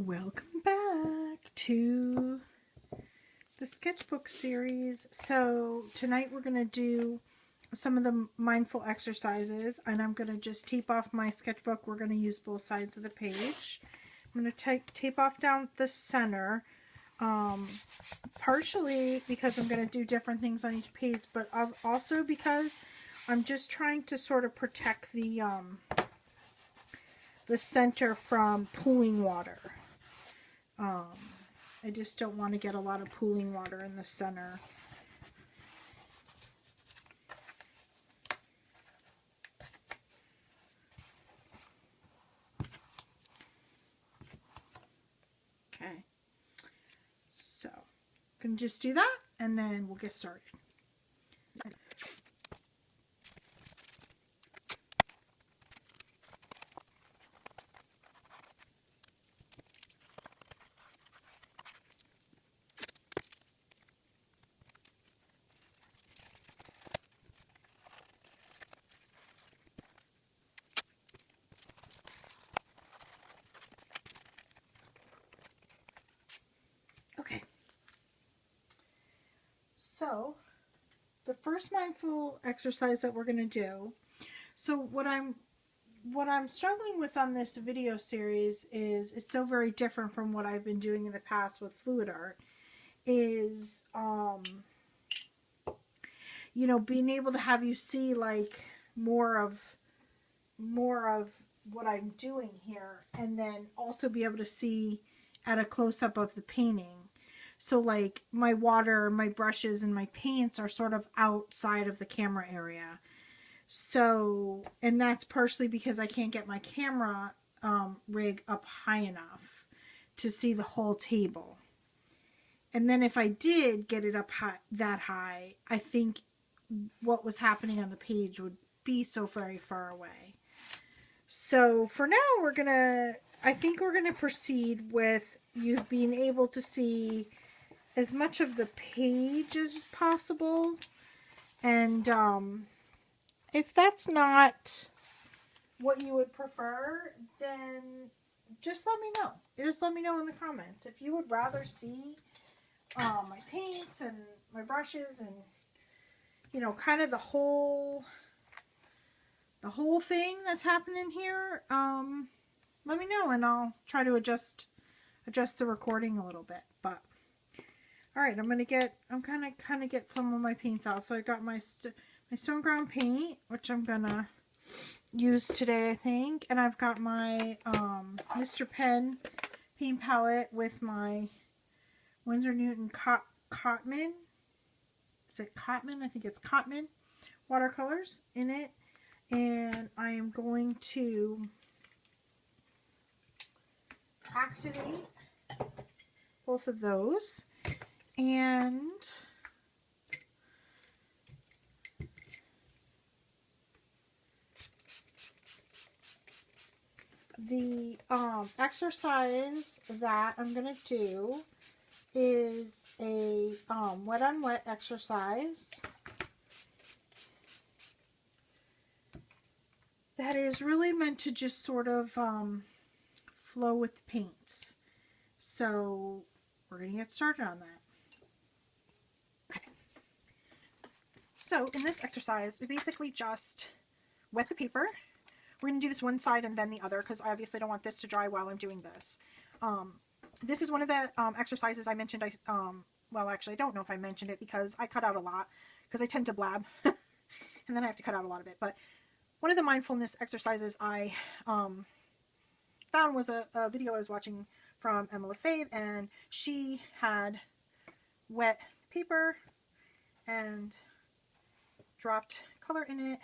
Welcome back to the sketchbook series. So tonight we're going to do some of the mindful exercises, and I'm going to just tape off my sketchbook. We're going to use both sides of the page. I'm going to tape off down the center, partially because I'm going to do different things on each page, but also because I'm just trying to sort of protect the center from pooling water. I just don't want to get a lot of pooling water in the center. Okay, so I'm going to just do that and then we'll get started. Okay, so the first mindful exercise that we're going to do, so what I'm struggling with on this video series is it's so very different from what I've been doing in the past with fluid art, is you know, being able to have you see like more of what I'm doing here, and then also be able to see at a close-up of the painting. So like my water, my brushes, and my paints are sort of outside of the camera area. So, and that's partially because I can't get my camera rig up high enough to see the whole table. And then if I did get it up that high, I think what was happening on the page would be so very far away. So for now, I think we're gonna proceed with you being able to see as much of the page as possible. And if that's not what you would prefer, then just let me know. Just let me know in the comments if you would rather see my paints and my brushes and, you know, kind of the whole thing that's happening here. Let me know and I'll try to adjust the recording a little bit. But all right, I'm gonna kind of get some of my paints out. So I got my Stoneground Paint, which I'm gonna use today, I think, and I've got my Mr. Pen paint palette with my Winsor Newton Cotman. Is it Cotman? I think it's Cotman watercolors in it, and I am going to activate both of those. And the exercise that I'm going to do is a wet on wet exercise that is really meant to just sort of flow with the paints. So we're going to get started on that. So in this exercise, we basically just wet the paper. We're going to do this one side and then the other because I obviously don't want this to dry while I'm doing this. This is one of the exercises I mentioned. Well, actually, I don't know if I mentioned it because I cut out a lot because I tend to blab and then I have to cut out a lot of it. But one of the mindfulness exercises I found was a video I was watching from LaFave, and she had wet paper and dropped color in it,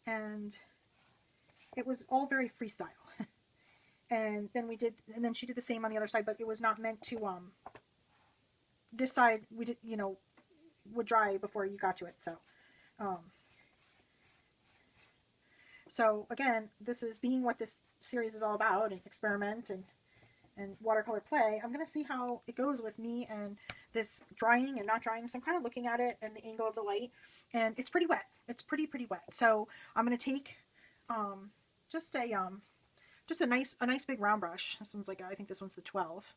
and it was all very freestyle. And then she did the same on the other side, but it was not meant to this side would dry before you got to it. So again, this is being what this series is all about, and experiment and watercolor play. I'm going to see how it goes with me and this drying and not drying. So I'm kind of looking at it and the angle of the light, and it's pretty wet. It's pretty wet. So I'm going to take just a just a nice big round brush. This one's like, I think this one's the 12.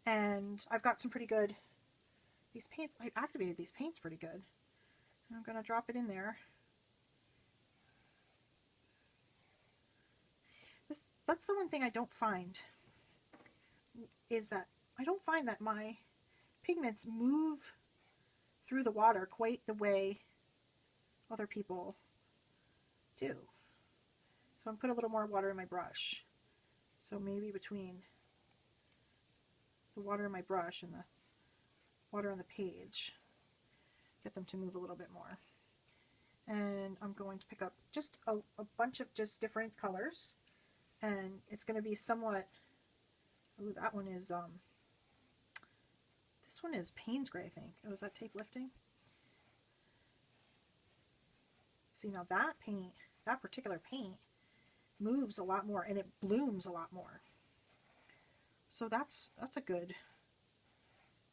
And I've got some pretty good, these paints, I activated these paints pretty good. And I'm going to drop it in there. That's the one thing I don't find, is that I don't find that my pigments move through the water quite the way other people do. So I'm put a little more water in my brush. So maybe between the water in my brush and the water on the page, get them to move a little bit more. And I'm going to pick up just a bunch of just different colors, and it's going to be somewhat, ooh, that one is, this one is Payne's Gray, I think. Oh, is that tape lifting? See, now that paint, that particular paint moves a lot more, and it blooms a lot more. So that's a good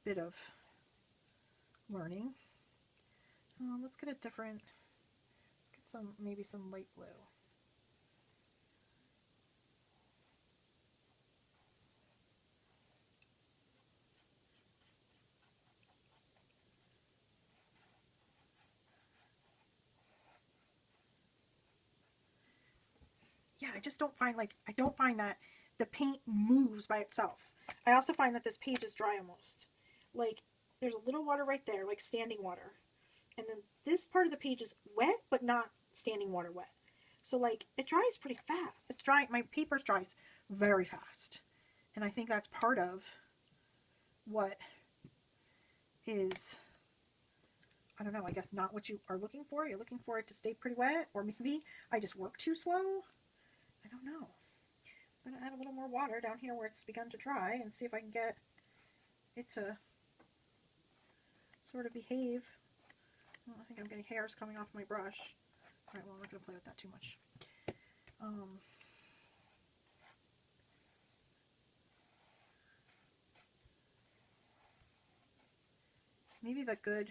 bit of learning. Let's get a different, let's get some, maybe some light blue. Yeah, I just don't find, like, I don't find that the paint moves by itself. I also find that this page is dry almost. Like, there's a little water right there, like standing water. And then this part of the page is wet, but not standing water wet. So, like, it dries pretty fast. It's dry, my paper dries very fast. And I think that's part of what is, I don't know, I guess not what you are looking for. You're looking for it to stay pretty wet, or maybe I just work too slow. I don't know. I'm going to add a little more water down here where it's begun to dry and see if I can get it to sort of behave. Well, I think I'm getting hairs coming off my brush. Alright, well, I'm not going to play with that too much. Maybe a good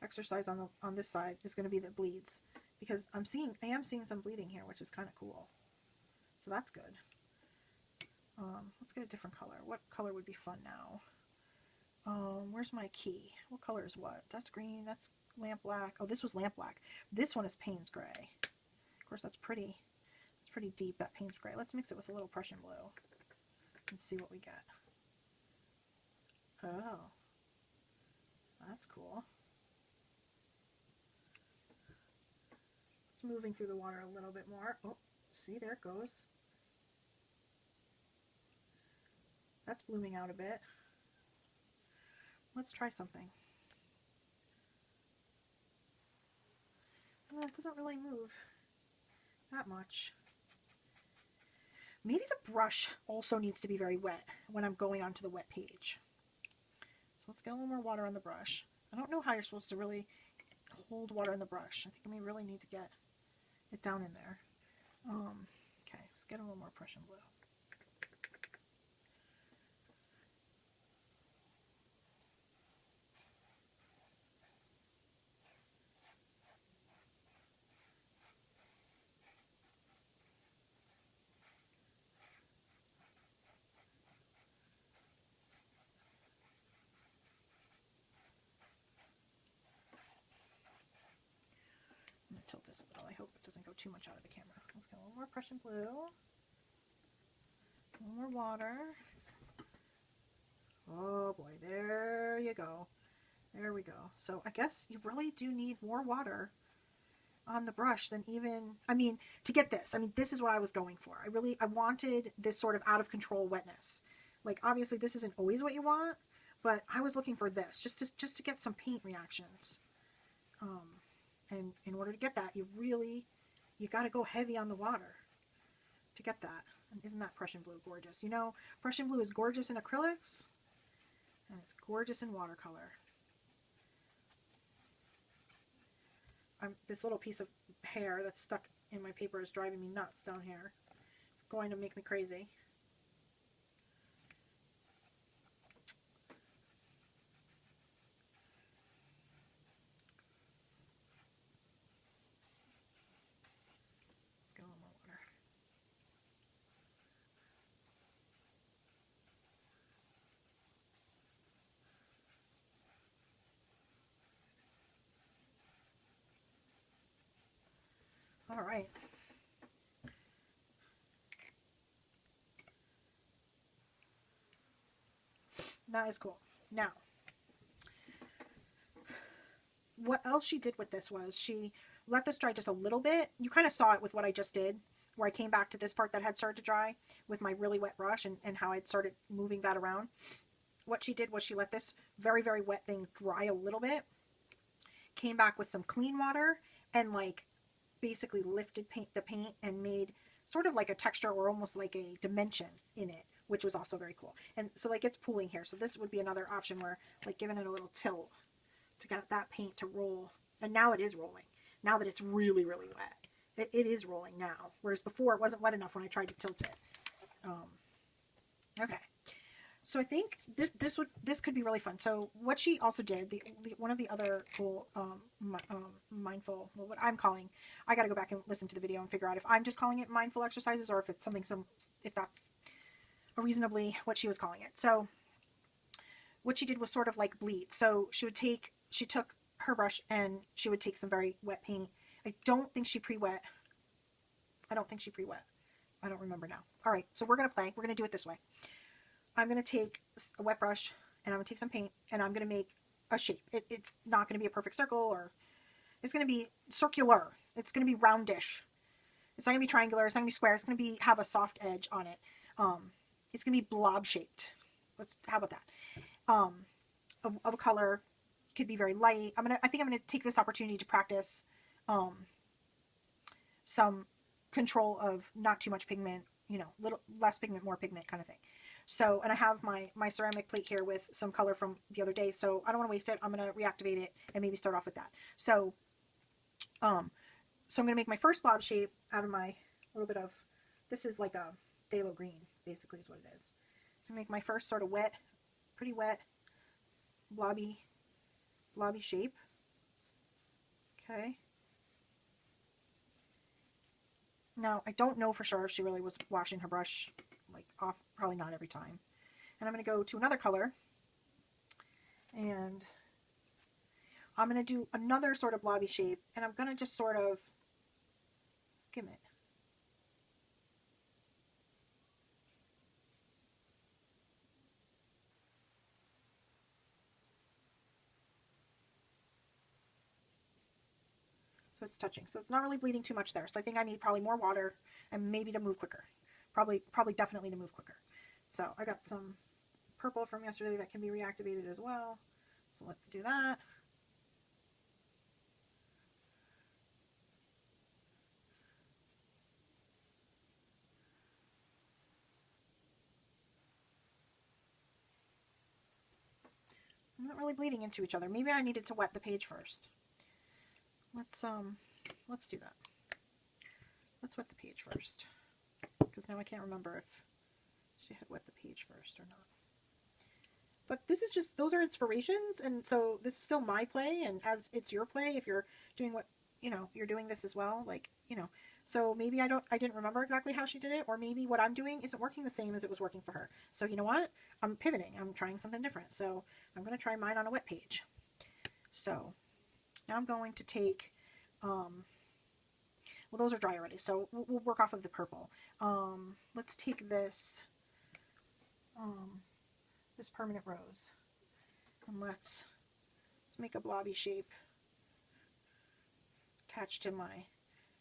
exercise on this side is going to be the bleeds, because I am seeing some bleeding here, which is kind of cool. So that's good. Let's get a different color. What color would be fun now? Where's my key? What color is what? That's green. That's lamp black. Oh, this was lamp black. This one is Payne's Gray. Of course, that's pretty. It's pretty deep, that Payne's Gray. Let's mix it with a little Prussian blue and see what we get. Oh, that's cool. It's moving through the water a little bit more. Oh, see, there it goes. That's blooming out a bit. Let's try something. Well, it doesn't really move that much. Maybe the brush also needs to be very wet when I'm going onto the wet page. So let's get a little more water on the brush. I don't know how you're supposed to really hold water in the brush. I think we really need to get it down in there. Okay, let's get a little more Prussian blue. Tilt this a little. I hope it doesn't go too much out of the camera. Let's get a little more Prussian blue. A little more water. Oh boy, there you go. There we go. So I guess you really do need more water on the brush than even, I mean, to get this. I mean, this is what I was going for. I wanted this sort of out of control wetness. Like, obviously this isn't always what you want, but I was looking for this, just to get some paint reactions. And in order to get that, you got to go heavy on the water to get that. And isn't that Prussian blue gorgeous? You know, Prussian blue is gorgeous in acrylics, and it's gorgeous in watercolor. This little piece of hair that's stuck in my paper is driving me nuts down here. It's going to make me crazy. right. That is cool. Now, what else she did with this was she let this dry just a little bit. You kind of saw it with what I just did, where I came back to this part that had started to dry with my really wet brush and how I'd started moving that around. What she did was she let this very, very wet thing dry a little bit, came back with some clean water, and like basically lifted the paint and made sort of like a texture or almost like a dimension in it, which was also very cool. And so like it's pooling here. So this would be another option where like giving it a little tilt to get that paint to roll. And now it is rolling. Now that it's really, really wet. It is rolling now. Whereas before it wasn't wet enough when I tried to tilt it. Okay. So I think this could be really fun. So what she also did, one of the other cool mindful, well, what I'm calling, I got to go back and listen to the video and figure out if I'm just calling it mindful exercises or if it's something if that's a reasonably what she was calling it. So what she did was sort of like bleed. So she took her brush and she would take some very wet paint. I don't think she pre-wet. I don't remember now. All right, so we're going to play. We're going to do it this way. I'm going to take a wet brush and I'm going to take some paint and I'm going to make a shape. It's not going to be a perfect circle, or it's going to be circular. It's going to be roundish. It's not going to be triangular. It's not going to be square. It's going to have a soft edge on it. It's going to be blob shaped. How about that? Of a color, could be very light. I think I'm going to take this opportunity to practice some control of not too much pigment, little less pigment, more pigment kind of thing. So, and I have my ceramic plate here with some color from the other day, so I don't want to waste it. I'm going to reactivate it and maybe start off with that. So, so I'm going to make my first blob shape out of my little bit of, this is like a phthalo green, basically is what it is. So make my first sort of wet, pretty wet, blobby shape. Okay. Now, I don't know for sure if she really was washing her brush like off, probably not every time. And I'm going to go to another color and I'm going to do another sort of blobby shape and I'm going to just sort of skim it. So it's touching. So it's not really bleeding too much there. So I think I need probably more water and maybe to move quicker. Probably definitely to move quicker. So I got some purple from yesterday that can be reactivated as well. So let's do that. I'm not really bleeding into each other. Maybe I needed to wet the page first. Let's do that. Let's wet the page first, because now I can't remember if she had wet the page first or not. But this is just, those are inspirations, and so this is still my play, and as it's your play, if you're doing what, you're doing this as well, like, so maybe I didn't remember exactly how she did it, or maybe what I'm doing isn't working the same as it was working for her. So you know what? I'm pivoting. I'm trying something different. So I'm going to try mine on a wet page. So now I'm going to take, well, those are dry already, so we'll work off of the purple. Let's take this, this permanent rose, and let's make a blobby shape attached to my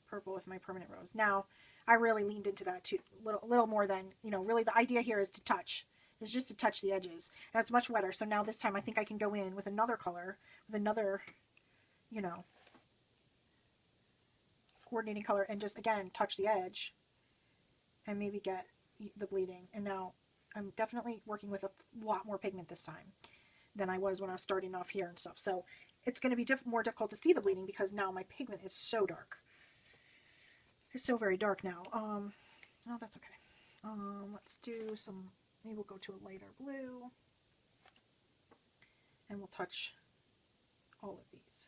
purple with my permanent rose. Now, I really leaned into that too, little more than, really the idea here is to touch. It's just to touch the edges. And it's much wetter, so now this time I think I can go in with another color, with another, coordinating color, and just, again, touch the edge and maybe get the bleeding. And now I'm definitely working with a lot more pigment this time than I was when I was starting off here and stuff. So it's going to be more difficult to see the bleeding because now my pigment is so dark. It's so very dark now. No, that's okay. Let's do some, maybe we'll go to a lighter blue and we'll touch all of these.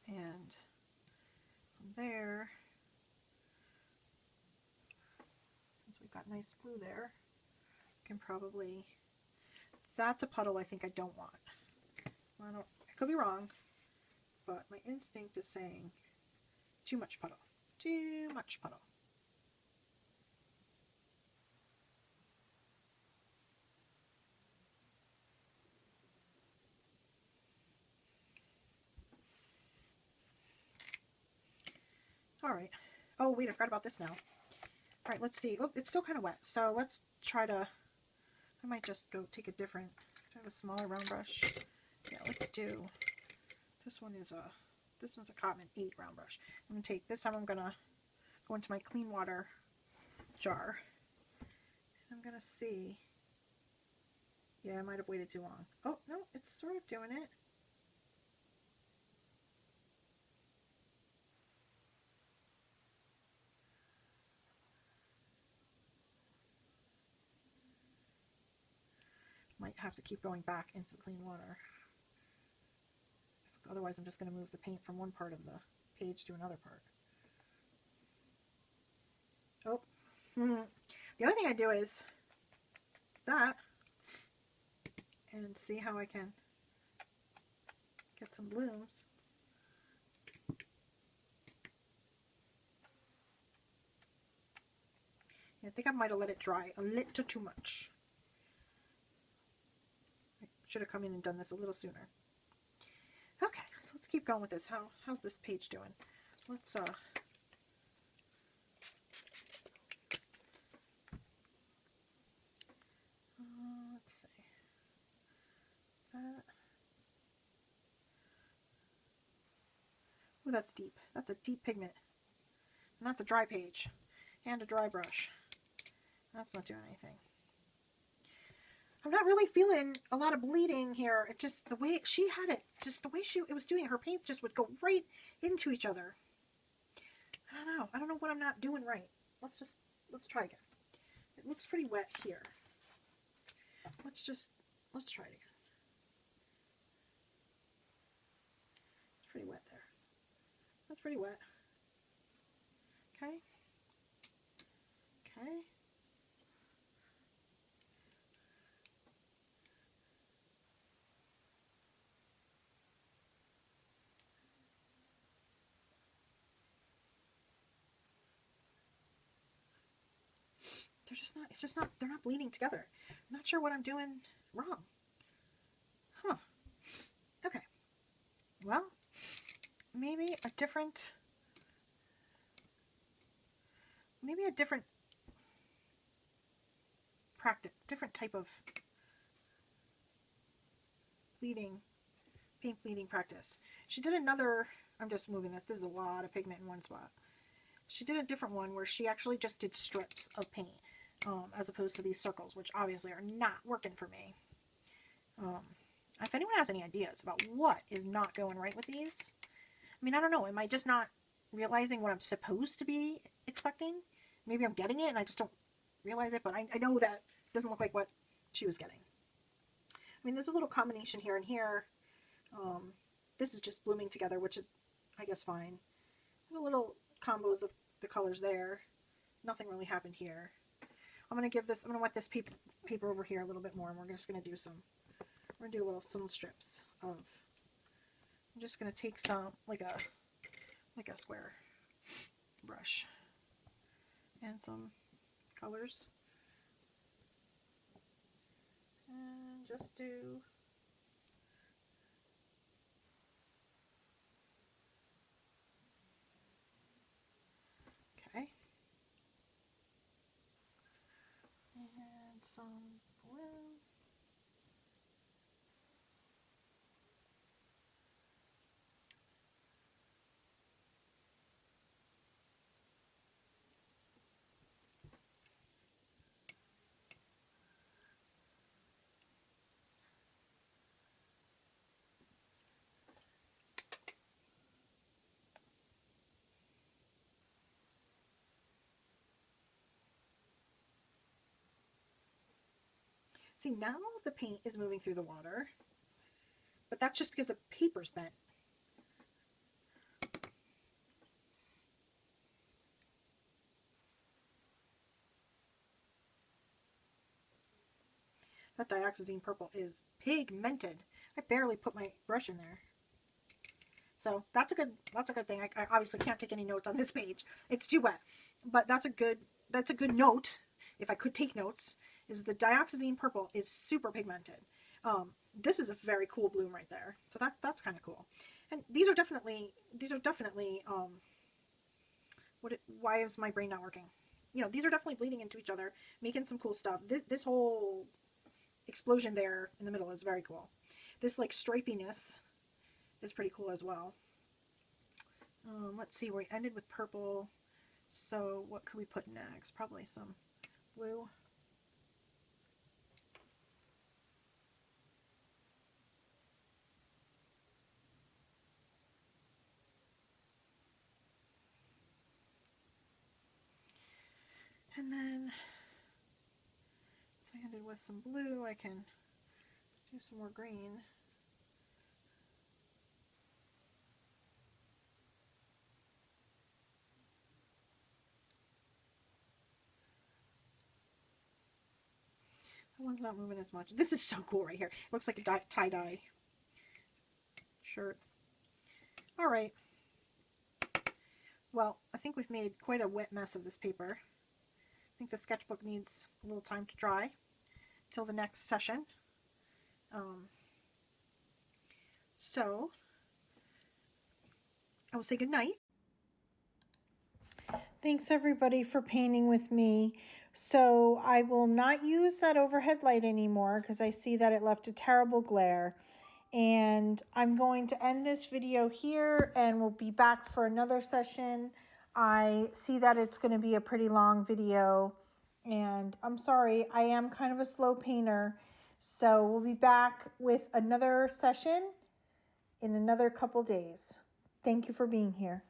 And from there, that nice blue there. Can probably, that's a puddle I think I don't want. I could be wrong, but my instinct is saying too much puddle. Too much puddle. All right. Oh, wait, I forgot about this now. All right, let's see. Oh, it's still kind of wet. So let's try to, I might just go take a different, I have a smaller round brush. Yeah, let's do, this one's a Cotman 8 round brush. I'm going to take, this time I'm going to go into my clean water jar. I'm going to see, yeah, I might have waited too long. Oh, no, it's sort of doing it. Might have to keep going back into the clean water. Otherwise, I'm just going to move the paint from one part of the page to another part. Oh, the other thing I do is that, and see how I can get some blooms. I think I might have let it dry a little too much. I should have come in and done this a little sooner. Okay, so let's keep going with this. How's this page doing? Let's let's see. Oh, that's deep. That's a deep pigment. And that's a dry page. And a dry brush. That's not doing anything. I'm not really feeling a lot of bleeding here. It's just the way she had it, just the way it was doing it. Her paint just would go right into each other. I don't know. I don't know what I'm not doing right. Let's try again. It looks pretty wet here. Let's try it again. It's pretty wet there. That's pretty wet. Okay. Okay. They're not bleeding together. I'm not sure what I'm doing wrong. Huh. Okay. Well, maybe a different practice, different type of paint bleeding practice. She did another, I'm just moving this is a lot of pigment in one spot. She did a different one where she actually just did strips of paint, as opposed to these circles, which obviously are not working for me. If anyone has any ideas about what is not going right with these, I mean, I don't know, am I just not realizing what I'm supposed to be expecting? Maybe I'm getting it and I just don't realize it, but I know that it doesn't look like what she was getting. I mean, there's a little combination here and here. This is just blooming together, which is, I guess, fine. There's a little combos of the colors there. Nothing really happened here. I'm going to wet this paper over here a little bit more, and we're just going to do some strips of, I'm just going to take some, like a square brush, and some colors, and just do okay, and some blue. See, now the paint is moving through the water, but that's just because the paper's bent. that dioxazine purple is pigmented. I barely put my brush in there. So that's a good thing. I obviously can't take any notes on this page. It's too wet. But that's a good note, if I could take notes, is the dioxazine purple is super pigmented. This is a very cool bloom right there. So that's kind of cool. And these are definitely why is my brain not working? You know, these are definitely bleeding into each other, making some cool stuff. This whole explosion there in the middle is very cool. This like stripiness is pretty cool as well. Let's see, we ended with purple. So what could we put next? Probably some blue. And then, so I ended with some blue. I can do some more green. That one's not moving as much. This is so cool right here. It looks like a tie-dye shirt. All right. Well, I think we've made quite a wet mess of this paper. I think the sketchbook needs a little time to dry till the next session. So I will say good night. Thanks everybody for painting with me. So I will not use that overhead light anymore because I see that it left a terrible glare. And I'm going to end this video here and we'll be back for another session. I see that it's going to be a pretty long video and I'm sorry, I am kind of a slow painter. So we'll be back with another session in another couple days. Thank you for being here.